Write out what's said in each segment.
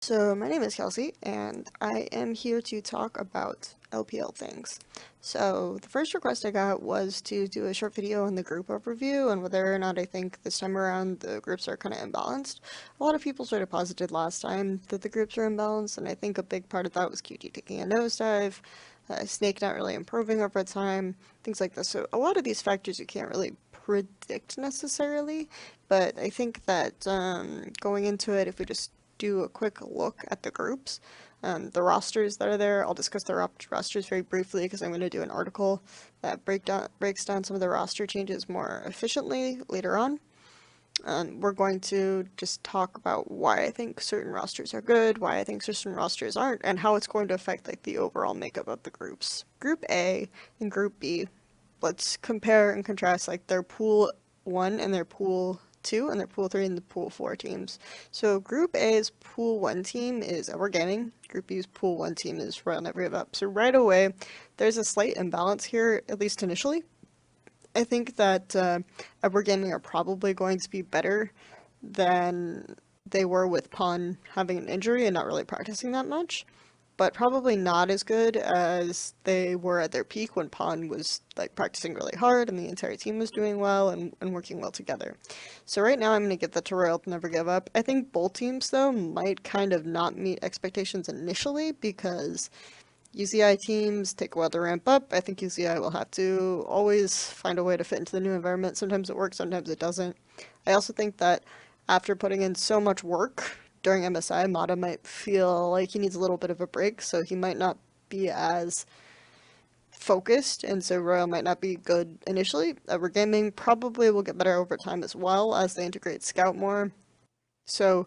So my name is Kelsey, and I am here to talk about LPL things. So the first request I got was to do a short video on the group overview and whether or not I think this time around the groups are kind of imbalanced. A lot of people sort of posited last time that the groups are imbalanced, and I think a big part of that was QT taking a nosedive, Snake not really improving over time, things like this. So a lot of these factors you can't really predict necessarily, but I think that going into it, if we just do a quick look at the groups, the rosters that are there. I'll discuss the rosters very briefly because I'm going to do an article that breaks down some of the roster changes more efficiently later on. We're going to just talk about why I think certain rosters are good, why I think certain rosters aren't, and how it's going to affect like the overall makeup of the groups. Group A and Group B, let's compare and contrast like their Pool 1 and their Pool 2 and their Pool 3 and the Pool 4 teams. So Group A's Pool 1 team is LPL Gaming. Group B's Pool 1 team is Royal Never Give Up. So right away, there's a slight imbalance here, at least initially. I think that LPL Gaming are probably going to be better than they were with Pawn having an injury and not really practicing that much, but probably not as good as they were at their peak when Pawn was like practicing really hard and the entire team was doing well and working well together. So right now I'm going to give that to Royal Never Give Up. I think both teams though might kind of not meet expectations initially because UCI teams take a while to ramp up. I think UCI will have to always find a way to fit into the new environment. Sometimes it works, sometimes it doesn't. I also think that after putting in so much work during MSI, Mata might feel like he needs a little bit of a break, so he might not be as focused, and so Royal might not be good initially. Gaming probably will get better over time as well as they integrate Scout more. So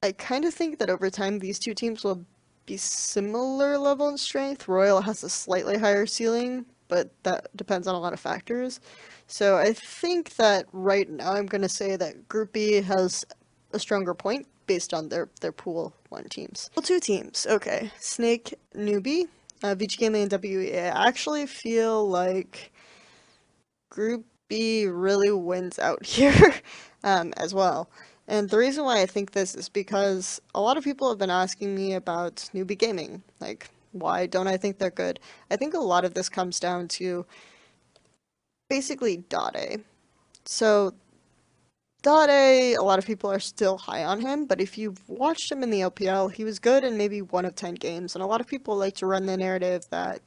I kind of think that over time these two teams will be similar level in strength. Royal has a slightly higher ceiling, but that depends on a lot of factors. So I think that right now I'm going to say that Group B has a stronger point based on their Pool 1 teams. Pool 2 teams, okay. Snake, Newbee, Vici Gaming, and WEA. I actually feel like Group B really wins out here as well. And the reason why I think this is because a lot of people have been asking me about Newbee Gaming. Like, why don't I think they're good? I think a lot of this comes down to basically Dade. So, Dade, a lot of people are still high on him, but if you've watched him in the LPL, he was good in maybe 1 of 10 games, and a lot of people like to run the narrative that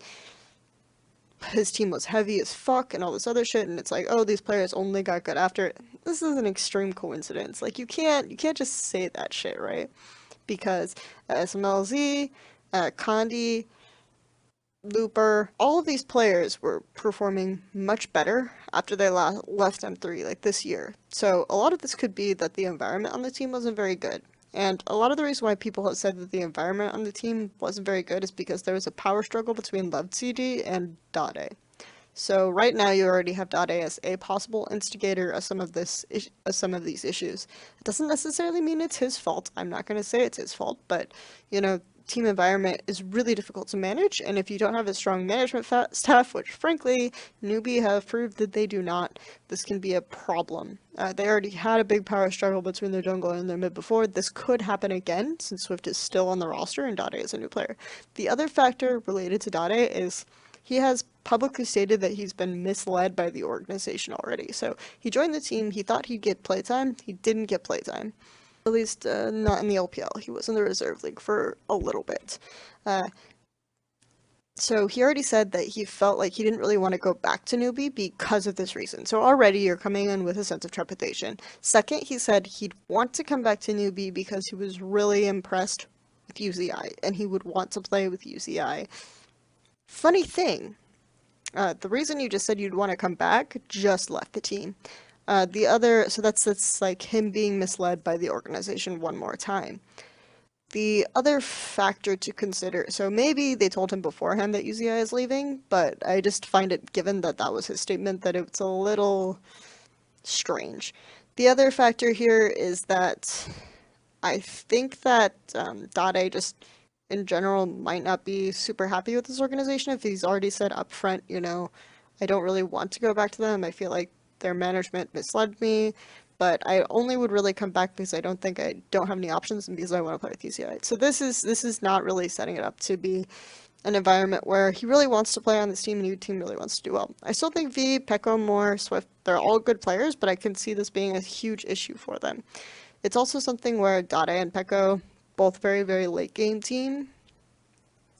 his team was heavy as fuck and all this other shit, and it's like, oh, these players only got good after it. This is an extreme coincidence. Like, you can't just say that shit, right? Because SMLZ, Condi, Looper, all of these players were performing much better after they left M3, like this year. So a lot of this could be that the environment on the team wasn't very good. And a lot of the reason why people have said that the environment on the team wasn't very good is because there was a power struggle between LevCD and Dade. So right now you already have Dade as a possible instigator of some of these issues. It doesn't necessarily mean it's his fault. I'm not going to say it's his fault, but you know, team environment is really difficult to manage, and if you don't have a strong management staff, which frankly Newbee have proved that they do not, this can be a problem. They already had a big power struggle between their jungle and their mid before. This could happen again since Swift is still on the roster and Dade is a new player. The other factor related to Dade is he has publicly stated that he's been misled by the organization already. So he joined the team, he thought he'd get playtime, he didn't get playtime. At least not in the LPL. He was in the reserve league for a little bit. So he already said that he felt like he didn't really want to go back to Newbee because of this reason. So already you're coming in with a sense of trepidation. Second, he said he'd want to come back to Newbee because he was really impressed with UCI and he would want to play with UCI. Funny thing, the reason you just said you'd want to come back just left the team. So that's like him being misled by the organization one more time. The other factor to consider, so maybe they told him beforehand that UCI is leaving, but I just find it, given that that was his statement, that it's a little strange. The other factor here is that I think that Dade just in general might not be super happy with this organization if he's already said up front, you know, I don't really want to go back to them. I feel like their management misled me. but I only would really come back because I don't have any options and because I want to play with UCI. So this is not really setting it up to be an environment where he really wants to play on this team and your team really wants to do well. I still think V, Pekko, Moore, Swift, they're all good players, but I can see this being a huge issue for them. It's also something where Dade and Pekko, both very, very late game team,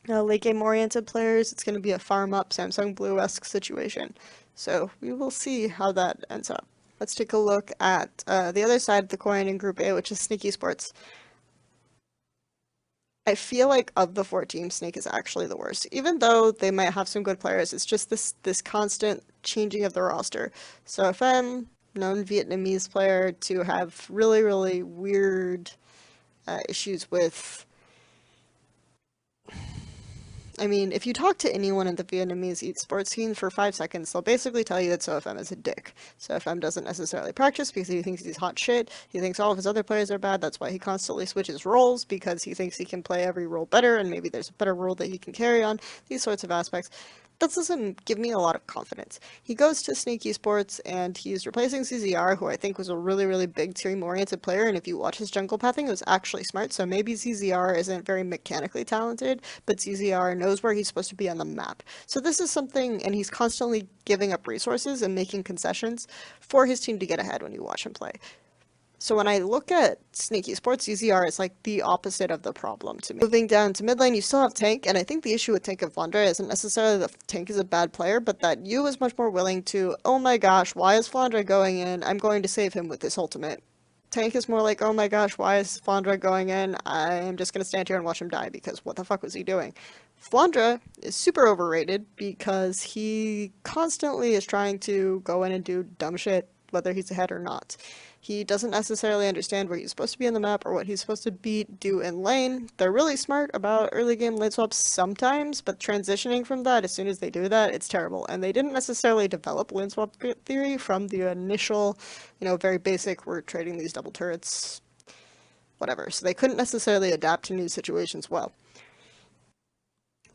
late game oriented players, it's going to be a farm up Samsung Blue-esque situation. So we will see how that ends up. Let's take a look at the other side of the coin in Group A, which is Sneaky Sports. I feel like of the four teams, Snake is actually the worst. Even though they might have some good players, it's just this constant changing of the roster. So if I'm known Vietnamese player to have really, really weird issues with, I mean, if you talk to anyone in the Vietnamese esports scene for 5 seconds, they'll basically tell you that SoFM is a dick. SoFM doesn't necessarily practice because he thinks he's hot shit. He thinks all of his other players are bad. That's why he constantly switches roles because he thinks he can play every role better and maybe there's a better role that he can carry on. These sorts of aspects. That doesn't give me a lot of confidence. He goes to Sneaky Sports and he's replacing CZR, who I think was a really, really big team-oriented player, and if you watch his jungle pathing, it was actually smart, so maybe CZR isn't very mechanically talented, but CZR knows where he's supposed to be on the map. So this is something, and he's constantly giving up resources and making concessions for his team to get ahead when you watch him play. So when I look at Sneaky Sports, ZZR is like the opposite of the problem to me. Moving down to mid lane, you still have Tank, and I think the issue with Tank and Flandre isn't necessarily that Tank is a bad player, but that you is much more willing to, oh my gosh, why is Flandre going in? I'm going to save him with this ultimate. Tank is more like, oh my gosh, why is Flandre going in? I'm just going to stand here and watch him die because what the fuck was he doing? Flandre is super overrated because he constantly is trying to go in and do dumb shit, whether he's ahead or not. He doesn't necessarily understand where he's supposed to be on the map or what he's supposed to do in lane. They're really smart about early game lane swaps sometimes, but transitioning from that, as soon as they do that, it's terrible. And they didn't necessarily develop lane swap theory from the initial, very basic, we're trading these double turrets, whatever. So they couldn't necessarily adapt to new situations well.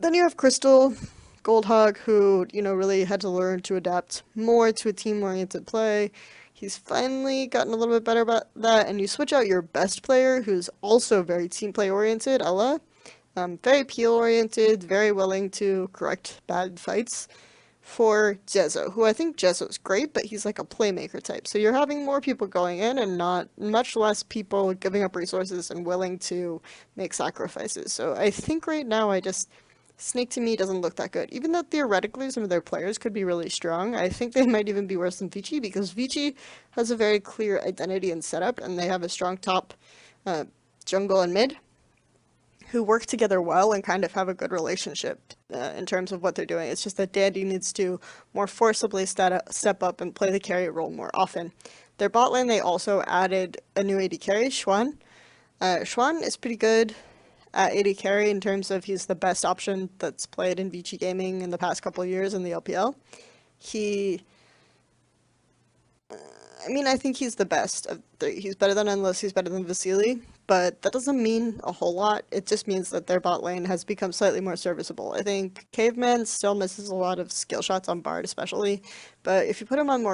Then you have Crystal, Goldhog, who, really had to learn to adapt more to a team-oriented play. He's finally gotten a little bit better about that, and you switch out your best player, who's also very team play oriented, Ella. Very peel oriented, very willing to correct bad fights, for Jezzo, who I think Jezzo's great, but he's like a playmaker type. So you're having more people going in and not much less people giving up resources and willing to make sacrifices. So I think right now Snake to me doesn't look that good. Even though theoretically some of their players could be really strong, I think they might even be worse than Vici because Vici has a very clear identity and setup, and they have a strong top jungle and mid who work together well and kind of have a good relationship in terms of what they're doing. It's just that Dandy needs to more forcibly step up and play the carry role more often. Their bot lane, they also added a new AD carry, Xuan. Xuan is pretty good at AD carry in terms of he's the best option that's played in Vici Gaming in the past couple of years in the LPL. I think he's the best. He's better than Endless, he's better than Vasily, but that doesn't mean a whole lot. It just means that their bot lane has become slightly more serviceable. I think Caveman still misses a lot of skill shots on Bard especially, but if you put him on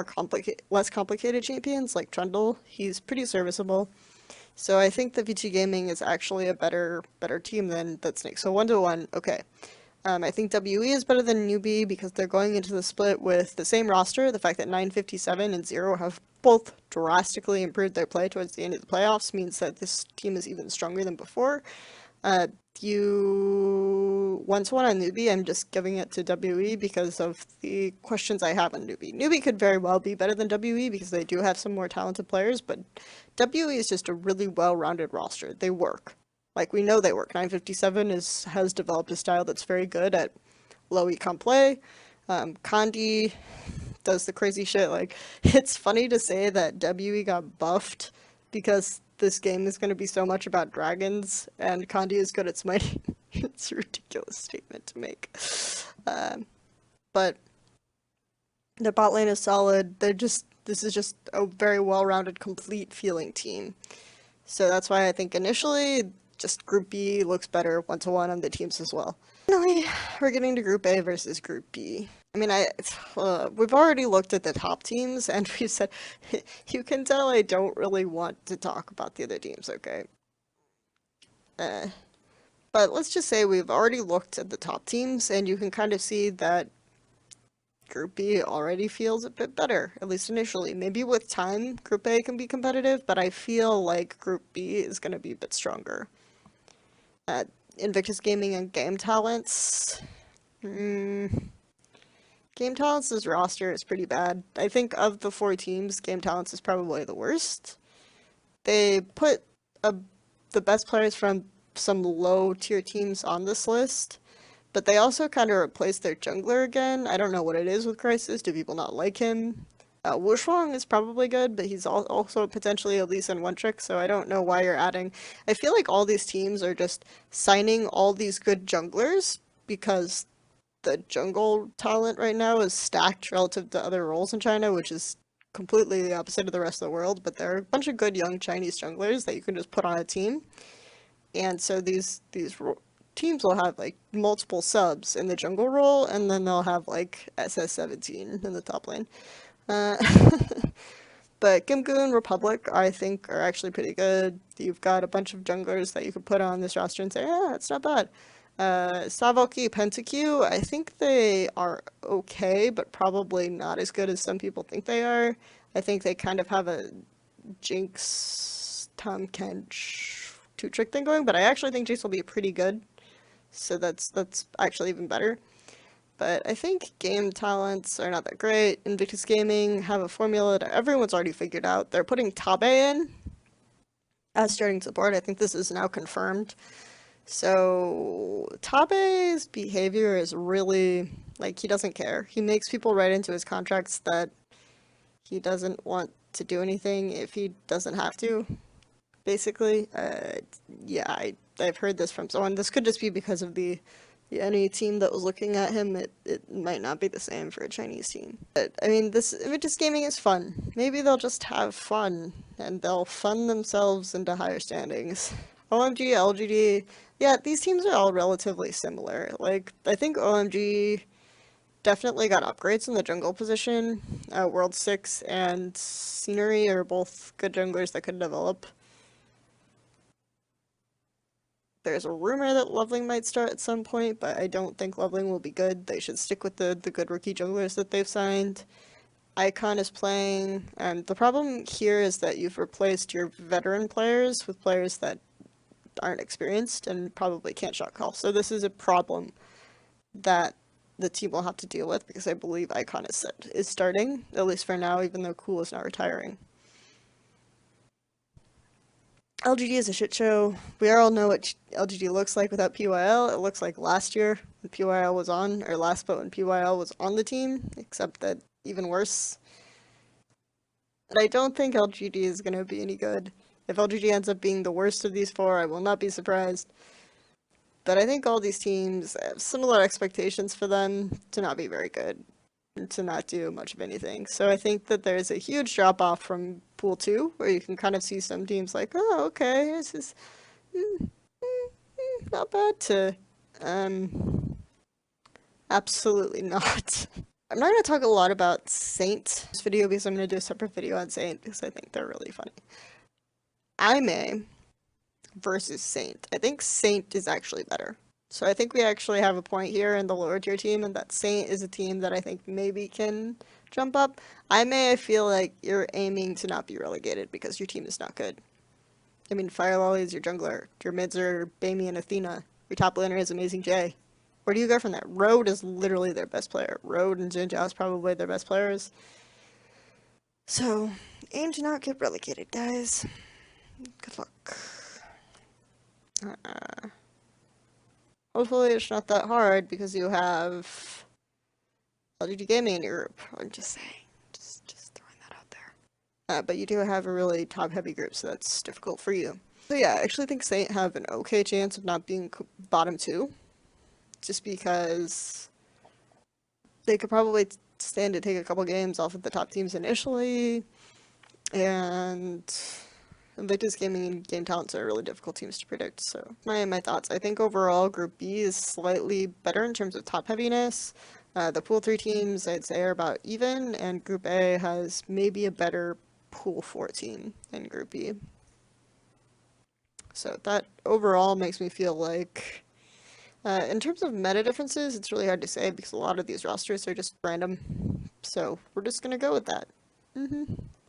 less complicated champions like Trundle, he's pretty serviceable. So I think that Vici Gaming is actually a better team than Snake. So 1-1, okay. I think WE is better than Newbee because they're going into the split with the same roster. The fact that 957 and 0 have both drastically improved their play towards the end of the playoffs means that this team is even stronger than before. 1-1 on Newbee, I'm just giving it to WE because of the questions I have on Newbee. Newbee could very well be better than WE because they do have some more talented players, but WE is just a really well-rounded roster. They work. Like, we know they work. 957 has developed a style that's very good at low econ play. Kandi does the crazy shit. Like, it's funny to say that WE got buffed because this game is going to be so much about dragons, and Kandi is good at smiting. It's a ridiculous statement to make. But the bot lane is solid. This is just a very well-rounded, complete feeling team. So that's why I think initially just Group B looks better one-to-one on the teams as well. Finally, we're getting to Group A versus Group B. I mean, we've already looked at the top teams, and we've said, you can tell I don't really want to talk about the other teams, okay? But let's just say we've already looked at the top teams, and you can kind of see that Group B already feels a bit better, at least initially. Maybe with time, Group A can be competitive, but I feel like Group B is going to be a bit stronger. Invictus Gaming and Game Talents. Game Talents' roster is pretty bad. I think of the 4 teams, Game Talents is probably the worst. They put the best players from some low-tier teams on this list, but they also kind of replaced their jungler again. I don't know what it is with Crisis. Do people not like him? Wushuang is probably good, but he's also potentially a Lee Sin one-trick, so I don't know why you're adding. I feel like all these teams are just signing all these good junglers because the jungle talent right now is stacked relative to other roles in China, which is completely the opposite of the rest of the world, but there are a bunch of good young Chinese junglers that you can just put on a team. And so these teams will have like multiple subs in the jungle role, and then they'll have like SS17 in the top lane. But Gimgoon Republic, I think, are actually pretty good. You've got a bunch of junglers that you could put on this roster and say, yeah, it's not bad. Savoki PentaQ, I think they are okay, but probably not as good as some people think they are. I think they kind of have a Jinx, Tahm Kench, 2-trick thing going, but I actually think Jinx will be pretty good. So that's actually even better. But I think game talents are not that great. Invictus Gaming have a formula that everyone's already figured out. They're putting Tabe in as starting support. I think this is now confirmed. So Tabe's behavior is really, like, he doesn't care. He makes people write into his contracts that he doesn't want to do anything if he doesn't have to, basically. Yeah, I've heard this from someone. This could just be because of any team that was looking at him. It might not be the same for a Chinese team. But, I mean, this Invictus Gaming is fun. Maybe they'll just have fun, and they'll fund themselves into higher standings. OMG, LGD, yeah, these teams are all relatively similar. Like, I think OMG definitely got upgrades in the jungle position. World 6 and Scenery are both good junglers that could develop. There's a rumor that Loveling might start at some point, but I don't think Loveling will be good. They should stick with the good rookie junglers that they've signed. Icon is playing, and the problem here is that you've replaced your veteran players with players that aren't experienced and probably can't shot call. So this is a problem that the team will have to deal with, because I believe Icon is starting, at least for now, even though Cool is not retiring. LGD is a shit show. We all know what LGD looks like without PYL. It looks like last year when PYL was on, or last vote when PYL was on the team, except that even worse. But I don't think LGD is going to be any good. If LGD ends up being the worst of these 4, I will not be surprised. But I think all these teams have similar expectations for them to not be very good, and to not do much of anything. So I think that there's a huge drop-off from Pool 2, where you can kind of see some teams like, oh, okay, this is not bad, to absolutely not. I'm not going to talk a lot about Saint this video, because I'm going to do a separate video on Saint, because I think they're really funny. Aime versus Saint. I think Saint is actually better. So I think we actually have a point here in the lower tier team, and that Saint is a team that I think maybe can jump up. I feel like you're aiming to not be relegated because your team is not good. I mean, Fire Lolly is your jungler. Your mids are Bamey and Athena. Your top laner is Amazing J. Where do you go from that? Road is literally their best player. Road and Jinjiao is probably their best players. So, aim to not get relegated, guys. Good luck. Hopefully it's not that hard, because you have LGD Gaming in your group. I'm just saying. Just throwing that out there. But you do have a really top-heavy group, so that's difficult for you. So yeah, I actually think Saint have an okay chance of not being bottom 2. Just because they could probably stand to take a couple games off of the top teams initially. And Victor's Gaming and Game Talents are really difficult teams to predict, so my thoughts. I think overall Group B is slightly better in terms of top heaviness. The pool 3 teams, I'd say, are about even, and Group A has maybe a better pool 4 team than Group B. So that overall makes me feel like, in terms of meta differences, it's really hard to say because a lot of these rosters are just random. So we're just gonna go with that.